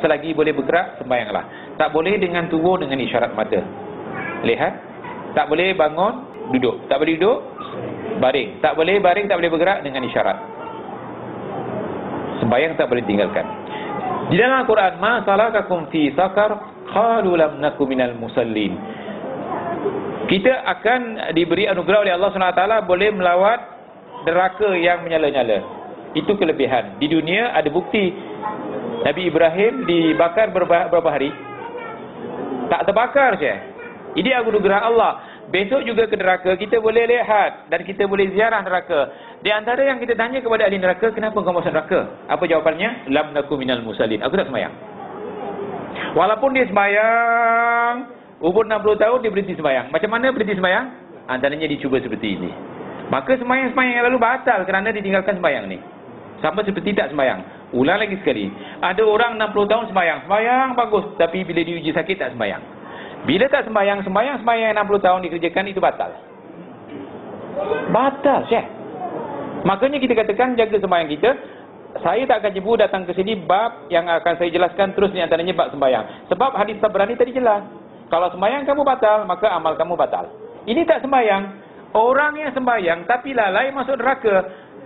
selagi boleh bergerak, sembahyanglah. Tak boleh dengan tubuh dengan isyarat mata. Lihat. Tak boleh bangun, duduk. Tak boleh duduk, baring. Tak boleh baring, tak boleh bergerak dengan isyarat. Sembahyang tak boleh tinggalkan. Di dalam Al-Quran, ma salakakum fi sakar qalu lam naku minal musallin. Kita akan diberi anugerah oleh Allah SWT boleh melawat neraka yang menyala-nyala. Itu kelebihan. Di dunia ada bukti. Nabi Ibrahim dibakar berapa hari? Tak terbakar je. Ini anugerah Allah. Besok juga ke neraka kita boleh lihat dan kita boleh ziarah neraka. Di antara yang kita tanya kepada ahli neraka, kenapa kau masuk neraka? Apa jawapannya? Lam naku minal musallin. Aku tak sembahyang. Walaupun dia sembahyang, umur 60 tahun dia berhenti sembahyang. Macam mana berhenti sembahyang? Antaranya dicuba seperti ini. Maka sembahyang-sembahyang yang lalu batal kerana ditinggalkan sembahyang ni. Sama seperti tak sembahyang. Ulang lagi sekali. Ada orang 60 tahun sembahyang. Sembahyang bagus. Tapi bila diuji sakit tak sembahyang. Bila tak sembahyang 60 tahun dikerjakan, itu batal. Batal, Syekh. Makanya kita katakan jaga sembahyang kita. Saya tak akan jemput datang ke sini bab yang akan saya jelaskan terus ni antaranya bab sembahyang. Sebab hadis Tabrani tadi jelas. Kalau sembahyang kamu batal, maka amal kamu batal. Ini tak sembahyang. Orang yang sembahyang tapi lalai masuk neraka.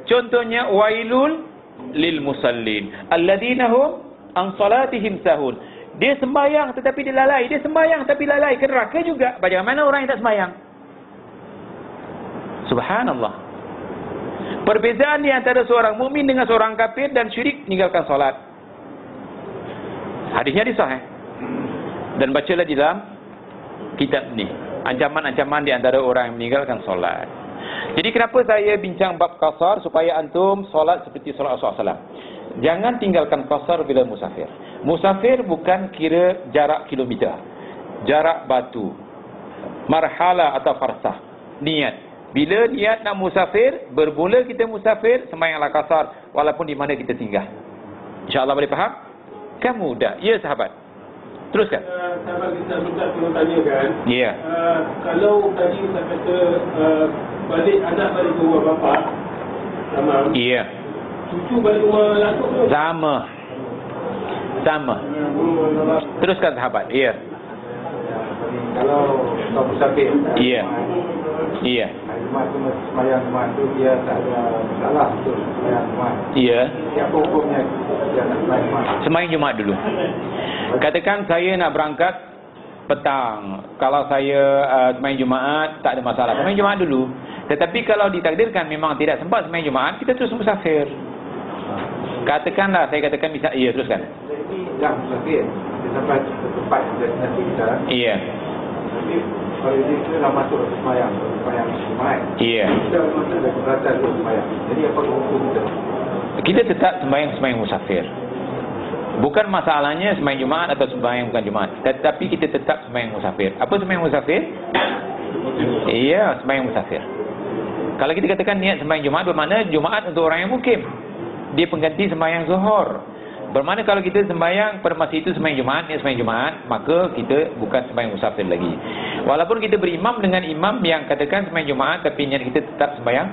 Contohnya wailul lil musallin alladzina hum an salatihim sahun. Dia sembahyang tetapi dia lalai. Dia sembahyang tapi lalai ke neraka juga. Bagaimana orang yang tak sembahyang? Subhanallah. Perbezaan di antara seorang mukmin dengan seorang kafir dan syirik meninggalkan solat. Hadisnya di sahih. Dan bacalah di dalam kitab ni. Ancaman-ancaman di antara orang yang meninggalkan solat. Jadi kenapa saya bincang bab qasar? Supaya antum solat seperti solat Rasulullah SAW. Jangan tinggalkan qasar bila musafir. Musafir bukan kira jarak kilometer, jarak batu, marhala atau farsah. Niat. Bila niat nak musafir, bermula kita musafir, sembahyanglah qasar walaupun di mana kita singgah. InsyaAllah boleh faham? Kan mudah. Ya sahabat. Teruskan. Sahabat kita minta tolong tanyakan. Ya. Kalau tadi kita kata balik anak balik ke rumah bapa, sama. Ya. Cucu balik rumah langsung tu. Sama. Teruskan sahabat. Ya. Kalau kau musafir. Ya. Iya. Jumat tu sembahyang Jumat tu dia tak ada masalah untuk sembahyang Jumat. Iya. Siapa hukumnya dia nak sembahyang Jumat? Sembahyang Jumat dulu. Katakan saya nak berangkat petang. Kalau saya sembahyang Jumaat tak ada masalah. Sembahyang Jumaat dulu. Tetapi kalau ditakdirkan memang tidak sempat sembahyang Jumaat, kita terus musafir. Katakanlah, saya katakan bisa. Iya, teruskan. Ini dah musafir. Dia sampai ke tempat destinasi kita. Iya. Tapi kalau dia dah masuk sembahyang Jumaat. Iya. Kita masuk dah keberatan untuk sembahyang. Jadi apa hukum kita? Kita tetap sembahyang musafir. Bukan masalahnya sembahyang Jumaat atau sembahyang bukan Jumaat. Tetapi kita tetap sembahyang musafir. Apa sembahyang musafir? Iya, sembahyang musafir. Kalau kita katakan niat sembahyang Jumaat, bermakna Jumaat untuk orang yang mukim. Dia pengganti sembahyang Zuhur. Bermakna kalau kita sembahyang pada masa itu sembahyang Jumaat, niat sembahyang Jumaat, maka kita bukan sembahyang musafir lagi. Walaupun kita berimam dengan imam yang katakan sembahyang Jumaat, tapi niat kita tetap sembahyang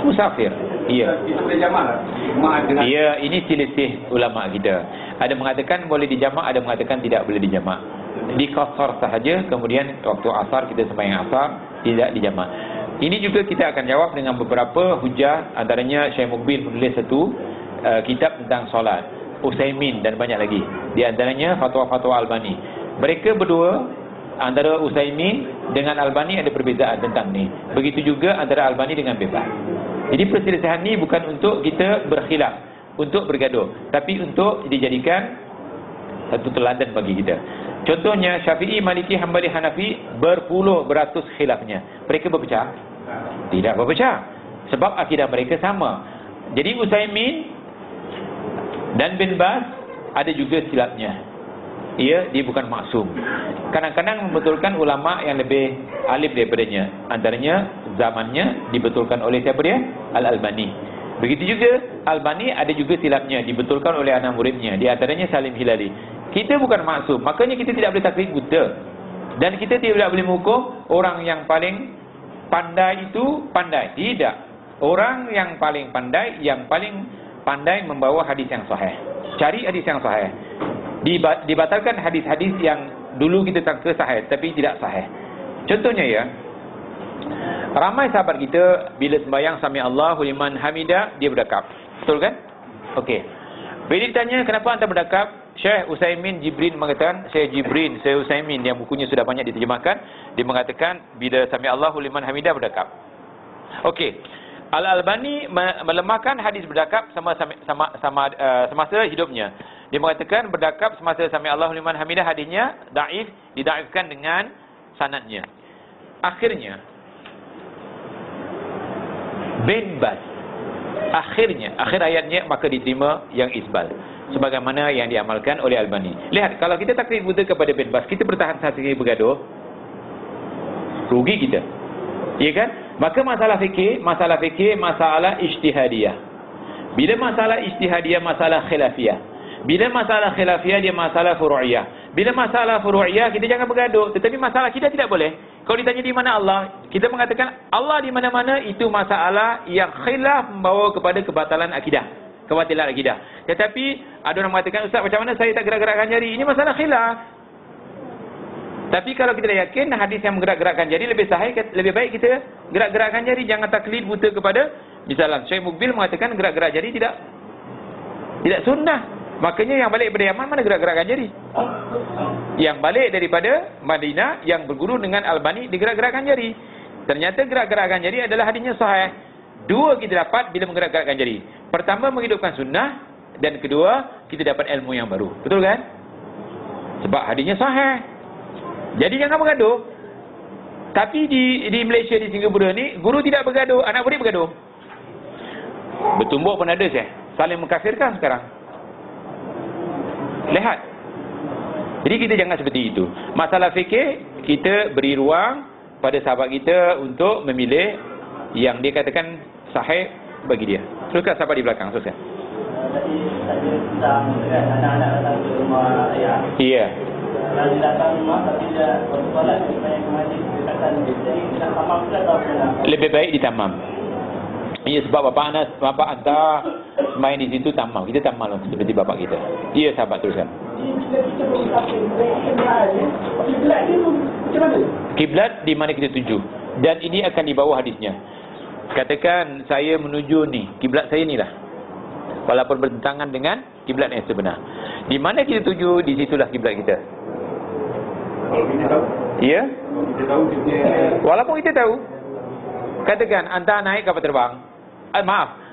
musafir. Iya. Kita boleh jamak Jumaat dengan. Iya, ini selisih ulama kita. Ada mengatakan boleh dijamak, ada mengatakan tidak boleh dijamak. Di qasar sahaja, kemudian waktu asar kita sembahyang asar, tidak dijamak. Ini juga kita akan jawab dengan beberapa hujah, antaranya Syekh Mukbil menulis satu kitab tentang solat, Utsaimin dan banyak lagi. Di antaranya fatwa-fatwa Albani. Mereka berdua, antara Utsaimin dengan Albani ada perbezaan tentang ni. Begitu juga antara Albani dengan Bin Baz. Jadi perselisihan ni bukan untuk kita berkhilaf, untuk bergaduh, tapi untuk dijadikan satu teladan bagi kita. Contohnya Syafi'i, Maliki, Hambali, Hanafi berpuluh beratus khilafnya. Mereka berpecah? Tidak berpecah. Sebab akidah mereka sama. Jadi Utsaimin dan Bin Baz ada juga silapnya. Dia bukan maksum. Kadang-kadang membetulkan ulama yang lebih alim daripadanya. Antaranya zamannya dibetulkan oleh siapa dia? Al-Albani. Begitu juga Albani ada juga silapnya, dibetulkan oleh anak muridnya. Di antaranya Salim Hilali. Kita bukan maksum, makanya kita tidak boleh taklid buta. Dan kita tidak boleh mengukur orang yang paling pandai itu pandai. Tidak. Orang yang paling pandai membawa hadis yang sahih. Cari hadis yang sahih. Dibatalkan hadis-hadis yang dulu kita sangka sahih tapi tidak sahih. Contohnya ya, ramai sahabat kita bila sembahyang sami Allahu liman hamidah dia berdakap. Betul kan? Okey. Bila ditanya kenapa anda berdakap, Syekh Utsaimin Jibrin mengatakan, Syekh Utsaimin yang bukunya sudah banyak diterjemahkan, dia mengatakan bila sami Allahu liman hamidah berdakap. Okey. Al-Albani melemahkan hadis berdakap semasa hidupnya. Dia mengatakan berdakap semasa sami Allahu liman hamidah hadisnya dhaif, didhaifkan dengan sanadnya. Akhir ayatnya maka diterima yang isbal sebagaimana yang diamalkan oleh Albani. Lihat, kalau kita taklid buta kepada bin Baz, kita bertahan satu hari bergaduh, rugi kita. Ya kan? Maka masalah fikir, masalah ijtihadiyah. Bila masalah ijtihadiyah, masalah khilafiyah. Bila masalah khilafiyah, dia masalah furu'iyah. Bila masalah furu'iyah, kita jangan bergaduh. Tetapi masalah kita tidak boleh. Kalau ditanya di mana Allah, kita mengatakan Allah di mana-mana, itu masalah yang khilaf membawa kepada kebatalan akidah, kebatilan akidah. Tetapi ada orang mengatakan, Ustaz, macam mana saya tak gerak-gerakkan jari? Ini masalah khilaf. Tapi kalau kita dah yakin hadis yang menggerak-gerakkan jari lebih sahih, lebih baik kita gerak-gerakkan jari. Jangan taklid buta kepada, misalnya Syekh Mukbil mengatakan gerak-gerak jari tidak sunnah. Makanya yang balik daripada Yaman mana gerak-gerakkan jari? Yang balik daripada Madinah yang berguru dengan Albani digerak-gerakkan jari. Ternyata gerak-gerakkan jari adalah hadisnya sahih. Dua kita dapat bila menggerak-gerakkan jari. Pertama, menghidupkan sunnah, dan kedua, kita dapat ilmu yang baru. Betul kan? Sebab hadisnya sahih. Jadi jangan bergaduh. Tapi di Malaysia, di Singapura ni, guru tidak bergaduh, anak murid bergaduh. Bertumbuk pun ada saya. Saling mengkafirkan sekarang. Lihat. Jadi kita jangan seperti itu. Masalah fikir, kita beri ruang pada sahabat kita untuk memilih yang dia katakan sahih bagi dia. Teruskan sahabat di belakang, teruskan. Tadi tentang anak-anak datang ke rumah ayah. Iya. Kalau dia datang rumah tapi dia waktu solat dia banyak ke masjid, dia kata jadi kita tamam ke atau apa? Lebih baik ditamam. Ya, sebab bapa anda main di situ tamam. Kita tamam seperti bapa kita. Iya sahabat, teruskan. Kiblat di mana kita tuju. Dan ini akan dibawa hadisnya. Katakan saya menuju ni, kiblat saya ni lah. Walaupun bertentangan dengan kiblat yang sebenar. Di mana kita tuju, di situlah kiblat kita. Kalau kita tahu. Ya? Kita tahu kita. Walaupun kita tahu. Katakan anda naik kapal terbang.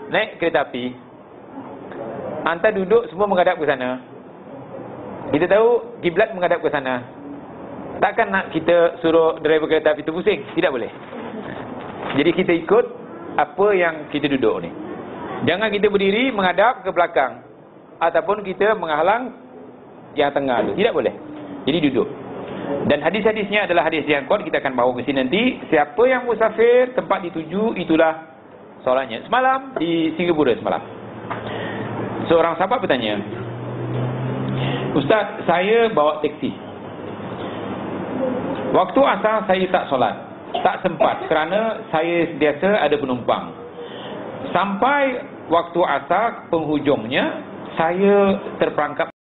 Naik kereta api. Anda duduk semua menghadap ke sana. Kita tahu kiblat menghadap ke sana. Takkan nak kita suruh driver kereta api itu pusing? Tidak boleh. Jadi kita ikut apa yang kita duduk ni. Jangan kita berdiri menghadap ke belakang ataupun kita menghalang yang tengah tu. Tidak boleh. Jadi duduk. Dan hadis-hadisnya adalah hadis yang kuat, kita akan bawa ke sini nanti. Siapa yang musafir, tempat dituju, itulah solatnya. Semalam di Singapura semalam, seorang sahabat bertanya, Ustaz, saya bawa teksi. Waktu asar saya tak solat, tak sempat kerana saya biasa ada penumpang. Sampai waktu asar penghujungnya, saya terperangkap